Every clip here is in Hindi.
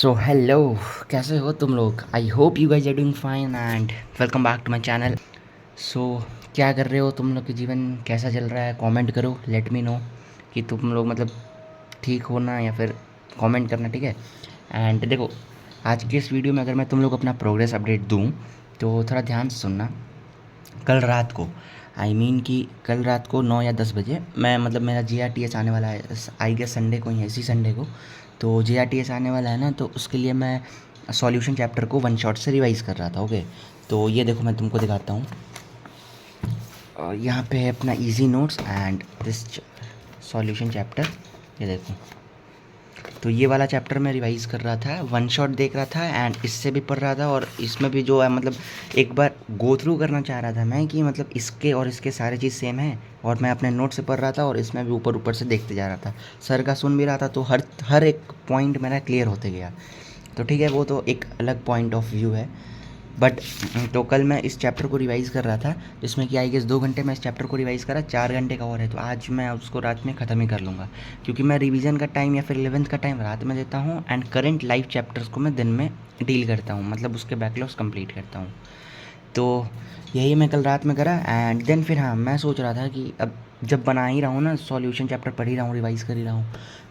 सो हेलो, कैसे हो तुम लोग? I hope you guys are doing fine and welcome back to my channel. So क्या कर रहे हो? तुम लोग के जीवन कैसा चल रहा है? कमेंट करो, लेट मी नो कि तुम लोग मतलब ठीक हो ना, या फिर कमेंट करना, ठीक है। एंड देखो, आज की इस वीडियो में अगर मैं तुम लोग को अपना प्रोग्रेस अपडेट दूँ तो थोड़ा ध्यान से सुनना। कल रात को कि कल रात को 9 या 10 बजे मैं मतलब मेरा JRTS आने वाला है, आई गेस संडे को ही है, इसी संडे को। तो JRTS आने वाला है ना, तो उसके लिए मैं सॉल्यूशन चैप्टर को वन शॉट से रिवाइज कर रहा था। ओके, तो ये देखो मैं तुमको दिखाता हूँ। यहाँ पे है अपना easy notes and this solution chapter. ये देखो, तो ये वाला चैप्टर मैं रिवाइज़ कर रहा था, वन शॉट देख रहा था एंड इससे भी पढ़ रहा था, और इसमें भी जो है मतलब एक बार गो थ्रू करना चाह रहा था मैं कि मतलब इसके और इसके सारे चीज़ सेम है, और मैं अपने नोट से पढ़ रहा था और इसमें भी ऊपर ऊपर से देखते जा रहा था, सर का सुन भी रहा था, तो हर हर एक पॉइंट मेरा क्लियर होते गया। तो ठीक है, वो तो एक अलग पॉइंट ऑफ व्यू है। बट तो कल मैं इस चैप्टर को रिवाइज़ कर रहा था, जिसमें कि आई गेस 2 घंटे मैं इस चैप्टर को रिवाइज़ करा, 4 घंटे का और है, तो आज मैं उसको रात में ख़त्म ही कर लूँगा, क्योंकि मैं रिवीजन का टाइम या फिर 11th का टाइम रात में देता हूँ एंड करंट लाइव चैप्टर्स को मैं दिन में डील करता हूँ, मतलब उसके बैकलॉग्स कंप्लीट करता हूँ। तो यही मैं कल रात में करा एंड देन फिर हाँ, मैं सोच रहा था कि अब जब बना ही रहा हूँ ना, सॉल्यूशन चैप्टर पढ़ ही रहा हूँ, रिवाइज़ कर ही रहा हूँ,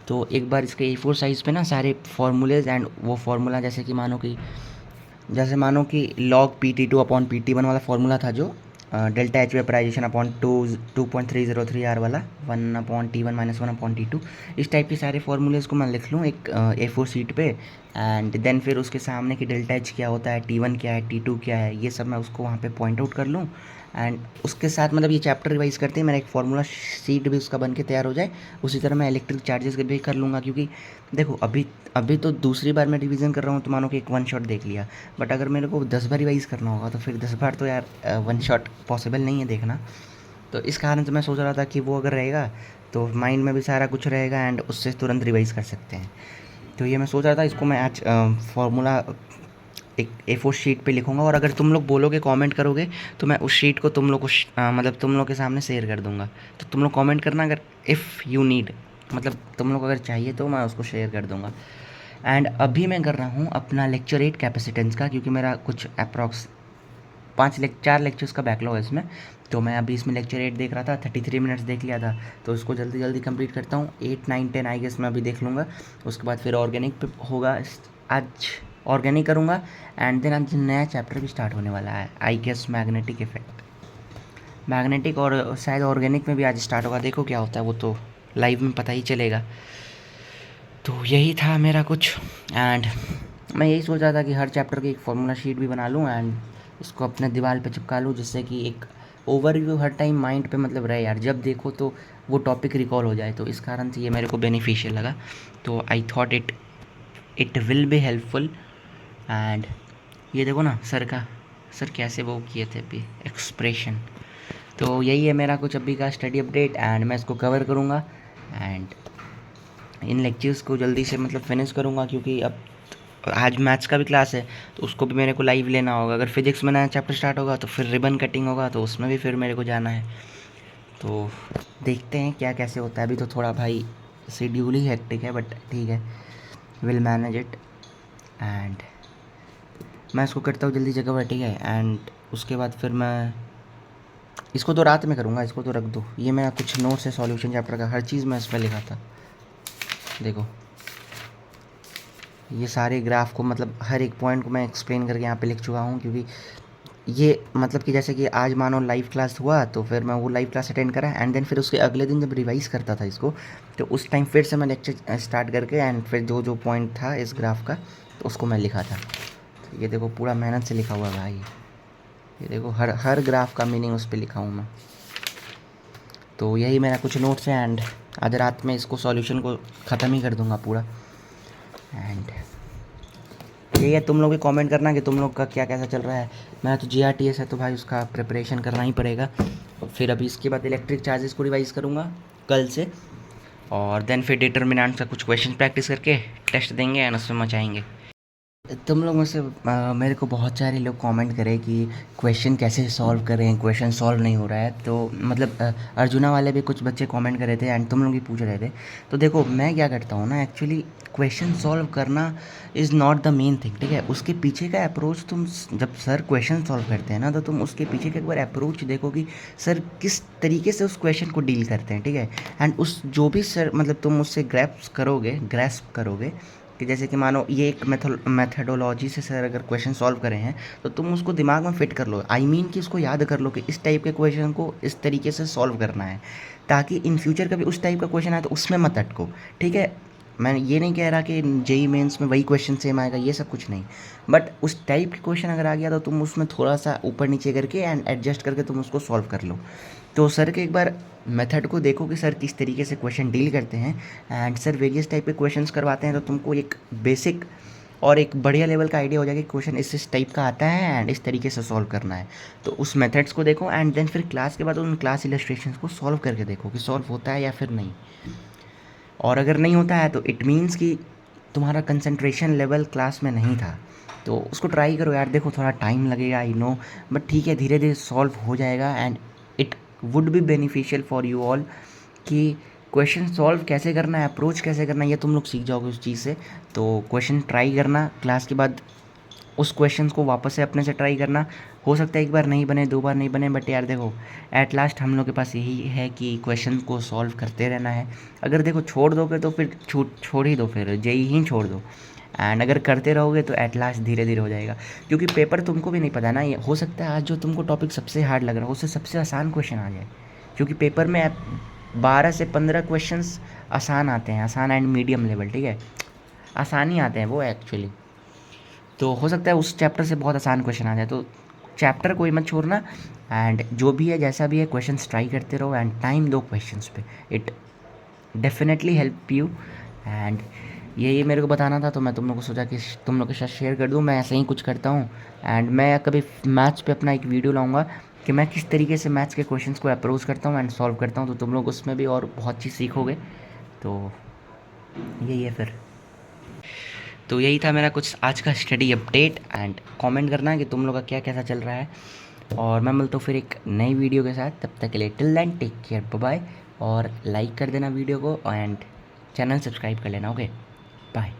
तो एक बार इसके A4 साइज़ पे ना सारे फार्मूलेज एंड वो फार्मूला, जैसे मानो कि log PT2/PT1 वाला फार्मूला था, जो delta H vaporisation upon 2.303 R वाला 1/T1 - 1/T2, इस टाइप के सारे फार्मूलेज़ को मैं लिख लूँ एक A4 शीट पे, एंड देन फिर उसके सामने कि डेल्टा एच क्या होता है, T1 क्या है, T2 क्या है, ये सब मैं उसको वहाँ पे पॉइंट आउट कर लूँ। एंड उसके साथ मतलब ये चैप्टर रिवाइज़ करते ही मेरा एक फार्मूला शीट भी उसका बन के तैयार हो जाए। उसी तरह मैं इलेक्ट्रिक चार्जेस भी कर लूँगा, क्योंकि देखो अभी अभी तो दूसरी बार मैं रिवीजन कर रहा हूँ, तो मानो कि एक वन शॉट देख लिया, बट अगर मेरे को 10 बार रिवाइज़ करना होगा तो फिर 10 बार तो यार वन शॉट पॉसिबल नहीं है देखना। तो इस कारण से मैं सोच रहा था कि वो अगर रहेगा तो माइंड में भी सारा कुछ रहेगा एंड उससे तुरंत रिवाइज़ कर सकते हैं। तो ये मैं सोच रहा था, इसको मैं आज फार्मूला एक A4 शीट पे लिखूँगा, और अगर तुम लोग बोलोगे, कमेंट करोगे, तो मैं उस शीट को तुम लोग को मतलब तुम लोग के सामने शेयर कर दूँगा। तो तुम लोग कमेंट करना, अगर इफ़ यू नीड, मतलब तुम लोग अगर चाहिए तो मैं उसको शेयर कर दूँगा। एंड अभी मैं कर रहा हूँ अपना लेक्चर 8 कैपेसिटेंस का, क्योंकि मेरा कुछ अप्रॉक्स 4 लेक्चर्स का बैकलॉग है इसमें। तो मैं अभी इसमें लेक्चर 8 देख रहा था, 33 मिनट्स देख लिया था, तो उसको जल्दी जल्दी कंप्लीट करता हूँ। 8, 9, 10 आई गेस मैं अभी देख लूँगा। उसके बाद फिर ऑर्गेनिक पे होगा, आज ऑर्गेनिक करूँगा एंड देन आज नया चैप्टर भी स्टार्ट होने वाला है, I guess magnetic effect, magnetic, और शायद ऑर्गेनिक में भी आज स्टार्ट होगा। देखो क्या होता है, वो तो लाइव में पता ही चलेगा। तो यही था मेरा कुछ, एंड मैं यही सोच रहा था कि हर चैप्टर की एक फार्मूला शीट भी बना लूँ एंड इसको अपने दीवार पे चिपका लूँ, जिससे कि एक ओवरव्यू हर टाइम माइंड पे मतलब रहे यार, जब देखो तो वो टॉपिक रिकॉल हो जाए। तो इस कारण से ये मेरे को बेनिफिशियल लगा, तो I thought it will be helpful. And ये देखो ना, सर कैसे वो किए थे अभी एक्सप्रेशन। तो यही है मेरा कुछ अभी का स्टडी अपडेट, एंड मैं इसको कवर करूँगा एंड इन लेक्चर्स को जल्दी से मतलब फिनिश करूँगा, क्योंकि अब आज मैथ्स का भी क्लास है, तो उसको भी मेरे को लाइव लेना होगा। अगर फिजिक्स में नया चैप्टर स्टार्ट होगा तो फिर रिबन कटिंग होगा, तो उसमें भी फिर मेरे को जाना है। तो देखते हैं क्या कैसे होता है। अभी तो थोड़ा भाई शेड्यूल ही हेक्टिक है, बट ठीक है, विल मैनेज इट। एंड मैं इसको करता हूँ जल्दी जगह पर, ठीक है। एंड उसके बाद फिर मैं इसको तो रात में करूँगा, इसको तो रख दो। ये मेरा कुछ नोट्स है सॉल्यूशन चैप्टर का, हर चीज़ मैं इसमें लिखा था। देखो ये सारे ग्राफ को मतलब हर एक पॉइंट को मैं एक्सप्लेन करके यहाँ पे लिख चुका हूँ, क्योंकि ये मतलब कि जैसे कि आज मानो लाइव क्लास हुआ, तो फिर मैं वो लाइव क्लास अटेंड करा एंड देन फिर उसके अगले दिन जब रिवाइज़ करता था इसको, तो उस टाइम फिर से मैं लेक्चर स्टार्ट करके एंड फिर जो जो पॉइंट था इस ग्राफ का, तो उसको मैं लिखा था। तो ये देखो पूरा मेहनत से लिखा हुआ है भाई, ये देखो हर हर ग्राफ का मीनिंग उस पर लिखा हूँ मैं। तो यही मेरा कुछ नोट्स है एंड आज रात में इसको सॉल्यूशन को ख़त्म ही कर दूँगा पूरा। एंड यही है, तुम लोग भी कमेंट करना कि तुम लोग का क्या कैसा चल रहा है। मैं तो JRTS है तो भाई उसका प्रिपरेशन करना ही पड़ेगा। और फिर अभी इसके बाद इलेक्ट्रिक चार्जेस को रिवाइज़ करूँगा कल से, और देन फिर डिटर्मिनेंट्स का कुछ क्वेश्चन प्रैक्टिस करके टेस्ट देंगे एंड उसमें मचाएंगे। तुम लोग में से मेरे को बहुत सारे लोग कमेंट करे कि क्वेश्चन कैसे सॉल्व करें, क्वेश्चन सॉल्व नहीं हो रहा है। तो मतलब अर्जुना वाले भी कुछ बच्चे कमेंट कर रहे थे एंड तुम लोग भी पूछ रहे थे। तो देखो मैं क्या करता हूँ ना, एक्चुअली क्वेश्चन सॉल्व करना is not the main thing, ठीक है। उसके पीछे का अप्रोच तुम जब सर क्वेश्चन सॉल्व करते हैं ना, तो तुम उसके पीछे का एक बार अप्रोच देखो कि सर किस तरीके से उस क्वेश्चन को डील करते हैं, ठीक है। एंड उस जो भी सर मतलब तुम उससे ग्रैस्प करोगे कि जैसे कि मानो ये एक मेथडोलॉजी से सर अगर क्वेश्चन सॉल्व करे हैं, तो तुम उसको दिमाग में फिट कर लो। आई मीन कि उसको याद कर लो कि इस टाइप के क्वेश्चन को इस तरीके से सॉल्व करना है, ताकि इन फ्यूचर कभी उस टाइप का क्वेश्चन आए तो उसमें मत अटको, ठीक है। मैं ये नहीं कह रहा कि जेई मेंस में वही क्वेश्चन सेम आएगा, ये सब कुछ नहीं। बट उस टाइप के क्वेश्चन अगर आ गया तो तुम उसमें थोड़ा सा ऊपर नीचे करके एंड एडजस्ट करके तुम उसको सॉल्व कर लो। तो सर के एक बार मेथड को देखो कि सर किस तरीके से क्वेश्चन डील करते हैं। एंड सर वेरियस टाइप के क्वेश्चंस करवाते हैं, तो तुमको एक बेसिक और एक बढ़िया लेवल का आइडिया हो जाएगा कि क्वेश्चन इस टाइप का आता है एंड इस तरीके से सॉल्व करना है। तो उस मेथड्स को देखो एंड देन फिर क्लास के बाद उन क्लास इलस्ट्रेशंस को सॉल्व करके देखो कि सॉल्व होता है या फिर नहीं। और अगर नहीं होता है तो इट मीन्स कि तुम्हारा कंसंट्रेशन लेवल क्लास में नहीं था। तो उसको ट्राई करो यार, देखो थोड़ा टाइम लगेगा आई नो, बट ठीक है, धीरे धीरे सॉल्व हो जाएगा and it would be beneficial for you all कि क्वेश्चन सॉल्व कैसे करना है, अप्रोच कैसे करना है, ये तुम लोग सीख जाओगे उस चीज़ से। तो क्वेश्चन ट्राई करना क्लास के बाद, उस क्वेश्चन को वापस से अपने से ट्राई करना। हो सकता है एक बार नहीं बने, दो बार नहीं बने, बट यार देखो एट लास्ट हम लोग के पास यही है कि क्वेश्चन को सॉल्व करते रहना है। अगर देखो छोड़ दोगे तो फिर छोड़ ही दो, फिर जेई ही छोड़ दो। एंड अगर करते रहोगे तो एट लास्ट धीरे धीरे हो जाएगा, क्योंकि पेपर तुमको भी नहीं पता ना। ये हो सकता है आज जो तुमको टॉपिक सबसे हार्ड लग रहा है उससे सबसे आसान क्वेश्चन आ जाए, क्योंकि पेपर में 12 से 15 क्वेश्चंस आसान आते हैं, आसान एंड मीडियम लेवल, ठीक है, आसान ही आते हैं वो एक्चुअली। तो हो सकता है उस चैप्टर से बहुत आसान क्वेश्चन आ जाए, तो चैप्टर कोई मत छोड़ना। एंड जो भी है जैसा भी है क्वेश्चंस ट्राई करते रहो एंड टाइम दो क्वेश्चंस पे, it definitely help you. And ये मेरे को बताना था, तो मैं तुम लोग को सोचा कि तुम लोग के साथ शेयर कर दूँ। मैं ऐसे ही कुछ करता हूँ एंड मैं कभी मैथ्स पे अपना एक वीडियो लाऊंगा कि मैं किस तरीके से मैथ्स के क्वेश्चंस को अप्रोच करता हूँ एंड सॉल्व करता हूँ, तो तुम लोग उसमें भी और बहुत चीज़ सीखोगे। तो यही है फिर। तो यही था मेरा कुछ आज का स्टडी अपडेट एंड कमेंट करना कि तुम लोग का क्या कैसा चल रहा है। और मैं मिलता हूँ फिर एक नई वीडियो के साथ, तब तक के लिए till then take care, bye bye. और लाइक कर देना वीडियो को एंड चैनल सब्सक्राइब कर लेना, ओके बाय।